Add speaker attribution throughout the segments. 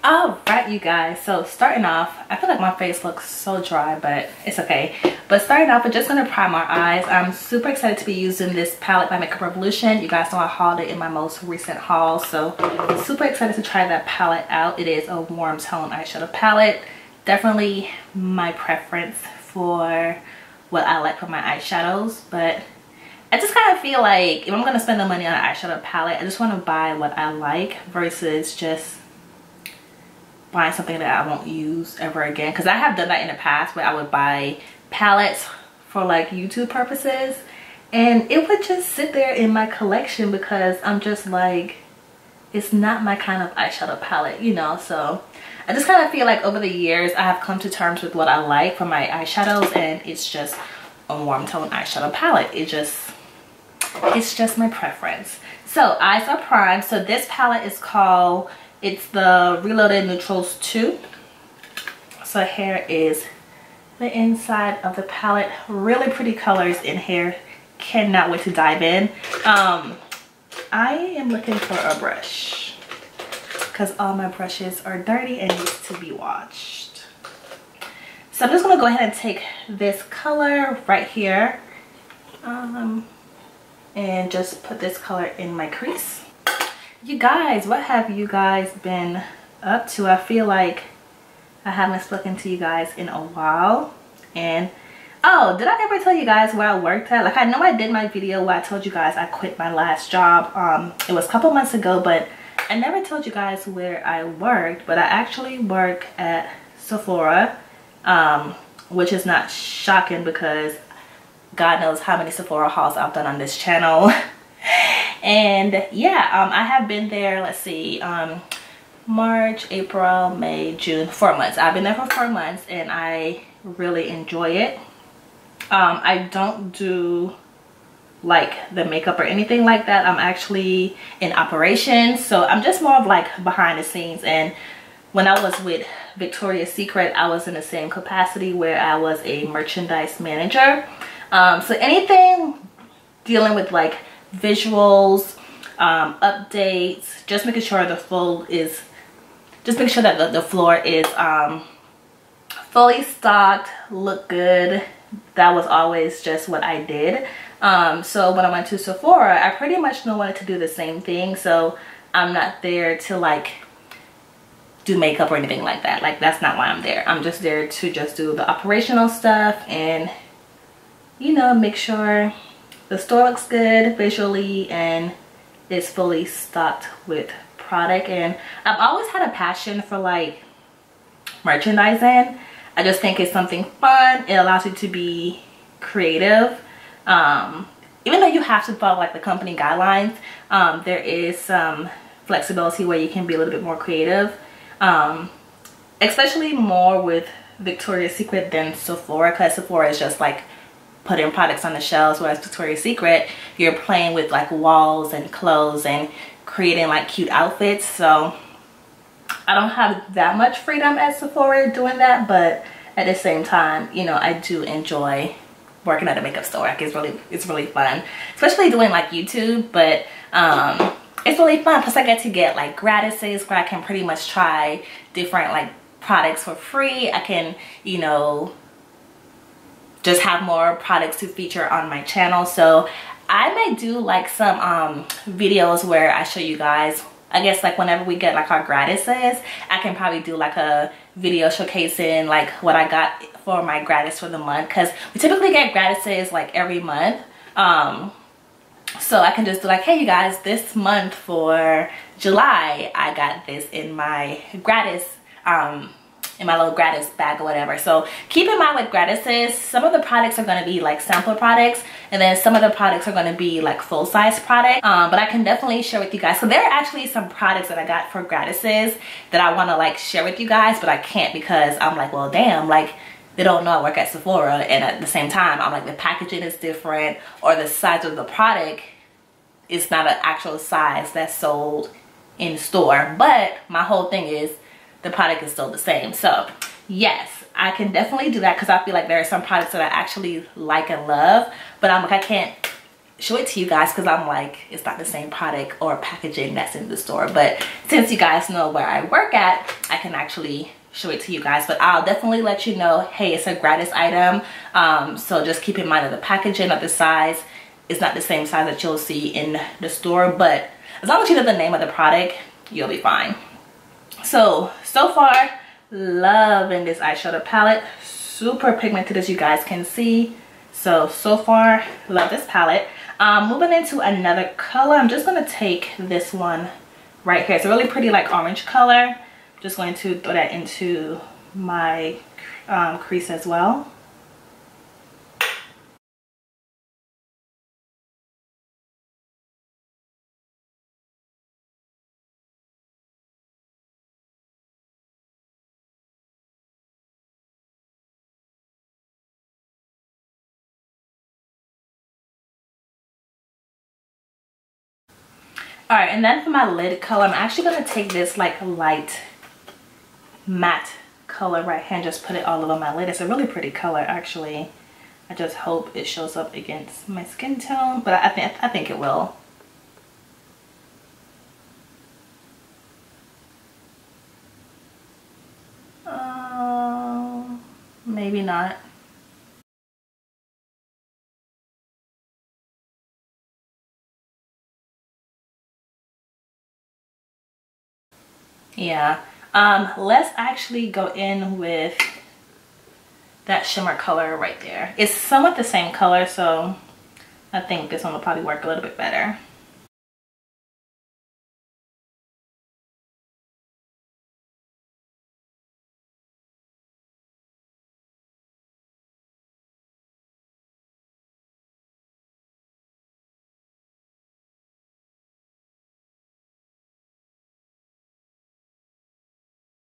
Speaker 1: All right, you guys, so starting off, I feel like my face looks so dry, but it's okay. But starting off, we're just gonna prime my eyes. I'm super excited to be using this palette by Makeup Revolution. You guys know I hauled it in my most recent haul, so super excited to try that palette out. It is a warm tone eyeshadow palette. Definitely my preference for what I like for my eyeshadows, but I just kind of feel like if I'm gonna spend the money on an eyeshadow palette, I just want to buy what I like versus just buying something that I won't use ever again, because I have done that in the past where I would buy palettes for like YouTube purposes and it would just sit there in my collection because I'm just like, it's not my kind of eyeshadow palette, you know. So I just kind of feel like over the years I have come to terms with what I like for my eyeshadows, and it's just a warm tone eyeshadow palette. It's just my preference. So eyes are primed. So this palette is called, it's the Reloaded Neutrals 2. So here is the inside of the palette. Really pretty colors in here. Cannot wait to dive in. I am looking for a brush because all my brushes are dirty and needs to be washed. So I'm just gonna go ahead and take this color right here and just put this color in my crease. You guys, what have you guys been up to? I feel like I haven't spoken to you guys in a while. And oh, did I ever tell you guys where I worked at? Like, I know I did my video where I told you guys I quit my last job. It was a couple months ago, but I never told you guys where I worked. But I actually work at Sephora, which is not shocking because God knows how many Sephora hauls I've done on this channel. And yeah, I have been there, let's see, March, April, May, June, 4 months. I've been there for 4 months and I really enjoy it. I don't do like the makeup or anything like that. I'm actually in operations, so I'm just more of like behind the scenes. And when I was with Victoria's Secret, I was in the same capacity where I was a merchandise manager. So anything dealing with like visuals, updates, just making sure the floor is, just make sure that the floor is fully stocked, look good. That was always just what I did. So when I went to Sephora, I pretty much wanted to do the same thing. So I'm not there to like do makeup or anything like that. Like, that's not why I'm there. I'm just there to just do the operational stuff and, you know, make sure the store looks good visually and is fully stocked with product. And I've always had a passion for like merchandising. I just think it's something fun. It allows you to be creative. Even though you have to follow like the company guidelines, there is some flexibility where you can be a little bit more creative. Especially more with Victoria's Secret than Sephora, because Sephora is just like putting products on the shelves, whereas Victoria's Secret, you're playing with like walls and clothes and creating like cute outfits. So I don't have that much freedom at Sephora doing that, but at the same time, you know, I do enjoy working at a makeup store. Like, it's really fun, especially doing like YouTube. But it's really fun. Plus I get to get like gratises where I can pretty much try different like products for free. I can, you know, just have more products to feature on my channel. So I may do like some videos where I show you guys, I guess like whenever we get like our gratises, I can probably do like a video showcasing like what I got for my gratis for the month, because we typically get gratises like every month. So I can just do like, hey you guys, this month for July I got this in my gratis, in my little gratis bag or whatever. So keep in mind with gratises, some of the products are going to be like sample products, and then some of the products are going to be like full-size products. But I can definitely share with you guys. So there are actually some products that I got for gratises that I want to like share with you guys, but I can't because I'm like, well damn, like they don't know I work at Sephora, and at the same time I'm like, the packaging is different or the size of the product is not an actual size that's sold in store. But my whole thing is the product is still the same. So yes, I can definitely do that because I feel like there are some products that I actually like and love, but I'm like, I can't show it to you guys because I'm like, it's not the same product or packaging that's in the store. But since you guys know where I work at, I can actually show it to you guys. But I'll definitely let you know, hey, it's a gratis item. So just keep in mind that the packaging of the size is not the same size that you'll see in the store. But as long as you know the name of the product, you'll be fine. So far, loving this eyeshadow palette. Super pigmented, as you guys can see. So far, love this palette. Moving into another color, I'm just going to take this one right here. It's a really pretty like orange color. Just going to throw that into my crease as well. All right, and then for my lid color, I'm actually going to take this like light matte color right here and just put it all over my lid. It's a really pretty color actually. I just hope it shows up against my skin tone, but I think it will. Maybe not. Yeah. Let's actually go in with that shimmer color right there. It's somewhat the same color, so I think this one will probably work a little bit better.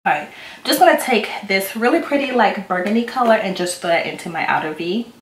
Speaker 1: All right, just gonna take this really pretty like burgundy color and just throw it into my outer V.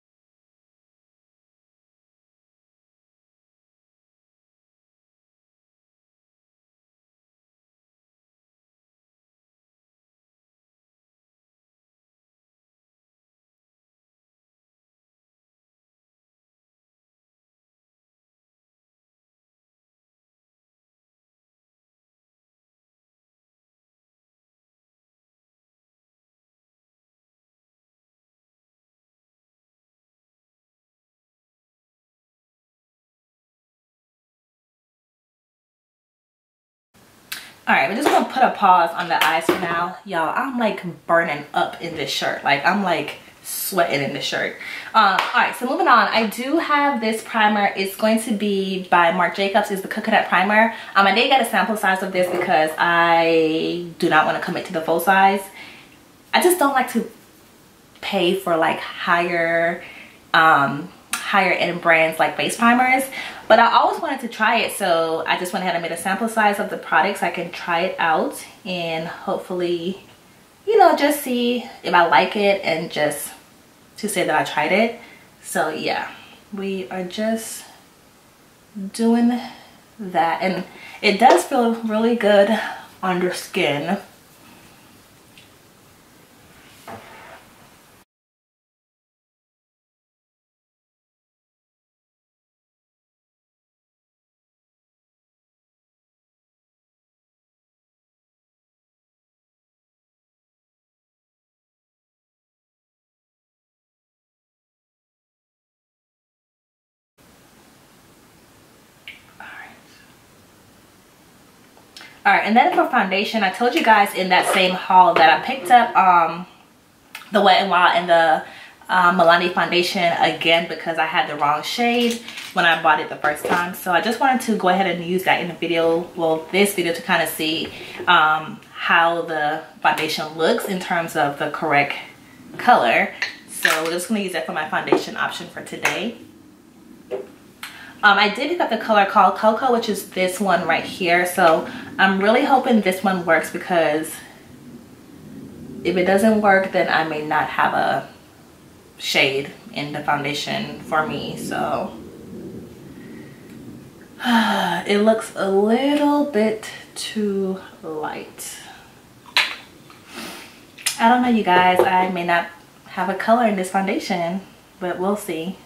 Speaker 1: All right, we're just gonna put a pause on the eyes for now. Y'all, I'm like burning up in this shirt. Like I'm like sweating in this shirt. All right, so moving on, I do have this primer. It's going to be by Marc Jacobs. It's the coconut primer. I did get a sample size of this because I do not want to commit to the full size. I just don't like to pay for like higher end brands like face primers, but I always wanted to try it, so I just went ahead and made a sample size of the products. I can try it out and hopefully, you know, just see if I like it and just to say that I tried it. So yeah, we are just doing that, and it does feel really good under skin. All right, and then for foundation, I told you guys in that same haul that I picked up the Wet n Wild and the Milani foundation again because I had the wrong shade when I bought it the first time. So I just wanted to go ahead and use that in the video, well, this video, to kind of see how the foundation looks in terms of the correct color. So we're just going to use that for my foundation option for today. I did pick up the color called Cocoa, which is this one right here. So I'm really hoping this one works, because if it doesn't work, then I may not have a shade in the foundation for me. So it looks a little bit too light. I don't know, you guys. I may not have a color in this foundation, but we'll see.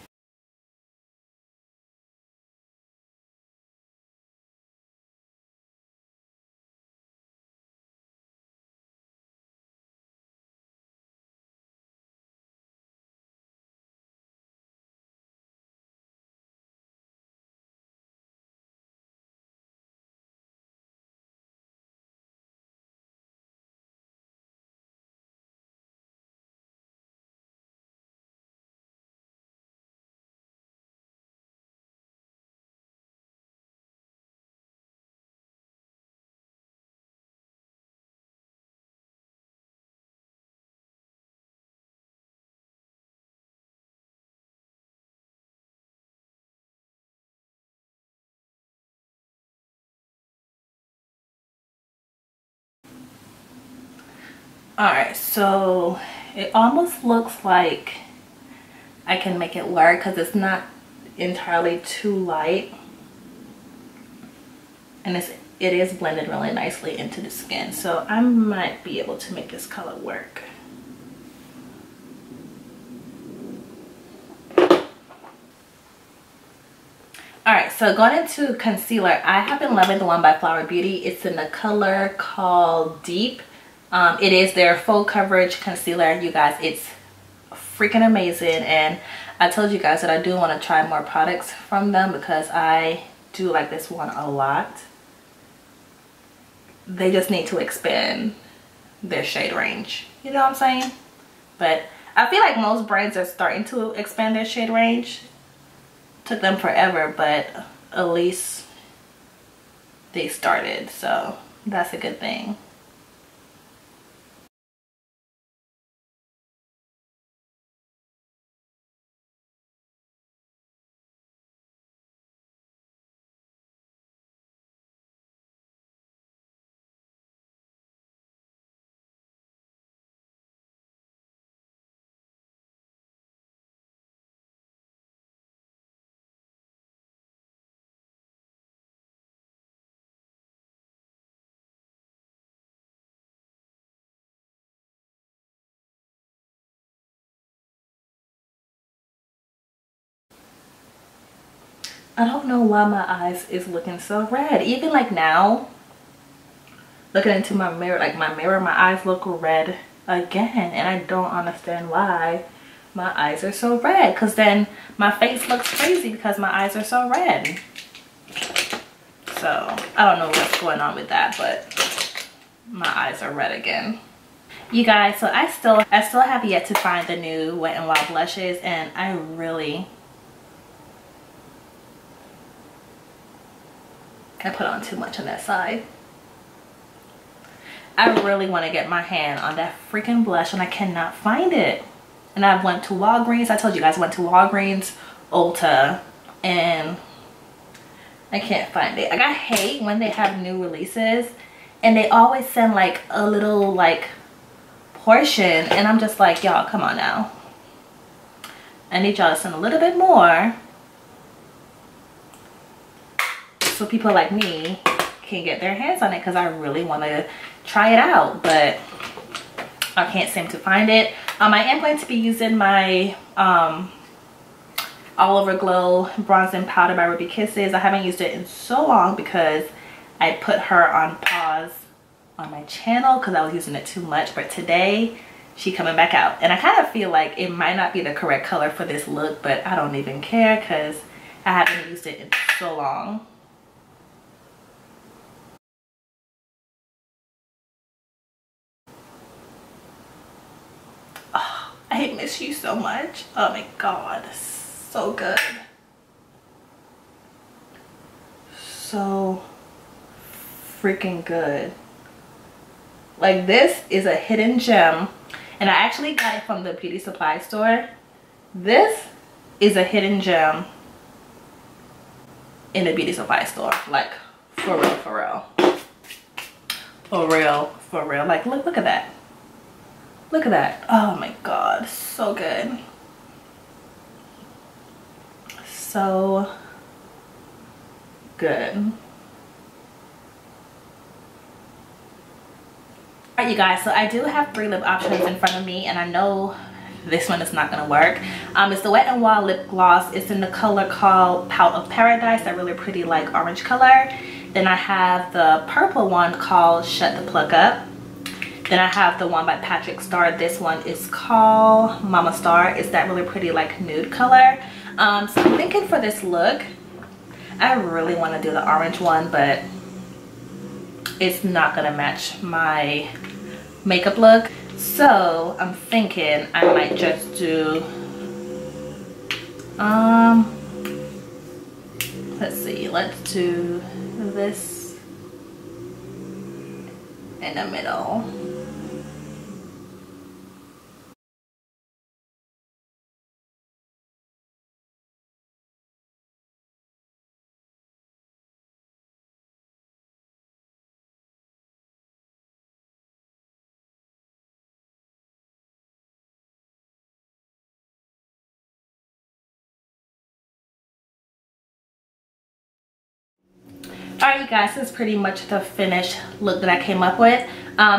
Speaker 1: All right, so it almost looks like I can make it work because it's not entirely too light, and it is blended really nicely into the skin, so I might be able to make this color work. All right, so going into concealer, I have been loving the one by Flower Beauty. It's in the color called Deep. It is their full coverage concealer, you guys. It's freaking amazing, and I told you guys that I do want to try more products from them because I do like this one a lot. They just need to expand their shade range, you know what I'm saying? But I feel like most brands are starting to expand their shade range. Took them forever, but at least they started, so that's a good thing. I don't know why my eyes is looking so red. Even like now, looking into my mirror, like my mirror, my eyes look red again, and I don't understand why my eyes are so red, because then my face looks crazy because my eyes are so red. So I don't know what's going on with that, but my eyes are red again. You guys, so I still have yet to find the new Wet n Wild blushes, and I put on too much on that side. I really want to get my hand on that freaking blush, and I cannot find it. And I went to Walgreens. I told you guys I went to Walgreens, Ulta, and I can't find it. Like, I hate when they have new releases and they always send like a little like portion, and I'm just like, y'all, come on now. I need y'all to send a little bit more so people like me can get their hands on it, because I really want to try it out, but I can't seem to find it. I am going to be using my All Over Glow Bronzing Powder by Ruby Kisses. I haven't used it in so long because I put her on pause on my channel because I was using it too much, but today she coming back out, and I kind of feel like it might not be the correct color for this look, but I don't even care because I haven't used it in so long. Oh, I miss you so much. Oh my god, so good. So freaking good. Like, this is a hidden gem, and I actually got it from the beauty supply store. This is a hidden gem in the beauty supply store, like, for real, for real, for real, for real. Like, look at that, look at that. Oh my god, so good, so good. Alright, you guys, so I do have 3 lip options in front of me, and I know this one is not gonna work. It's the Wet n Wild lip gloss. It's in the color called Pout of Paradise, that really pretty like orange color. Then I have the purple one called Shut the Plug Up. Then I have the one by Patrick Star. This one is called Mama Star. It's that really pretty like nude color. So I'm thinking for this look, I really want to do the orange one, but it's not gonna match my makeup look. So I'm thinking I might just do let's see, let's do this in the middle. Alright you guys, this is pretty much the finished look that I came up with.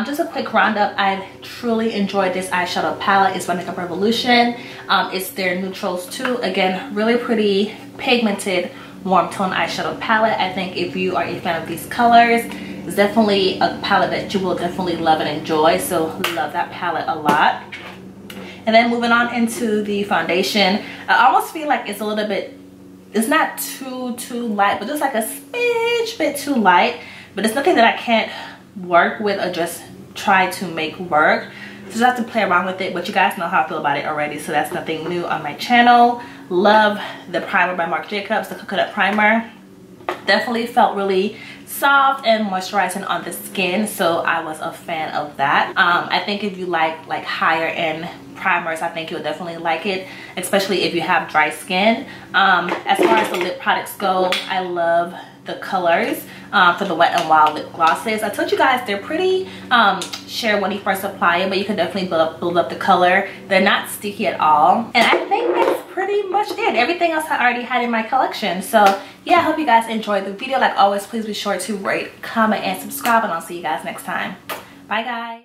Speaker 1: Just a quick roundup. I truly enjoyed this eyeshadow palette. It's by Makeup Revolution. It's their neutrals too. Again, really pretty pigmented warm tone eyeshadow palette. I think if you are a fan of these colors, it's definitely a palette that you will definitely love and enjoy. So love that palette a lot. And then moving on into the foundation, I almost feel like it's a little bit, it's not too light, but just like a smidge bit too light. But it's nothing that I can't work with or just try to make work. So just have to play around with it, but you guys know how I feel about it already, so that's nothing new on my channel. Love the primer by Marc Jacobs, the coconut primer. Definitely felt really soft and moisturizing on the skin, so I was a fan of that. I think if you like higher end primers, I think you'll definitely like it, especially if you have dry skin. As far as the lip products go, I love the colors for the Wet n Wild lip glosses. I told you guys they're pretty sheer when you first apply it, but you can definitely build up the color. They're not sticky at all, and I think that's pretty much it. Everything else I already had in my collection. So yeah, I hope you guys enjoyed the video. Like always, please be sure to rate, comment, and subscribe, and I'll see you guys next time. Bye guys.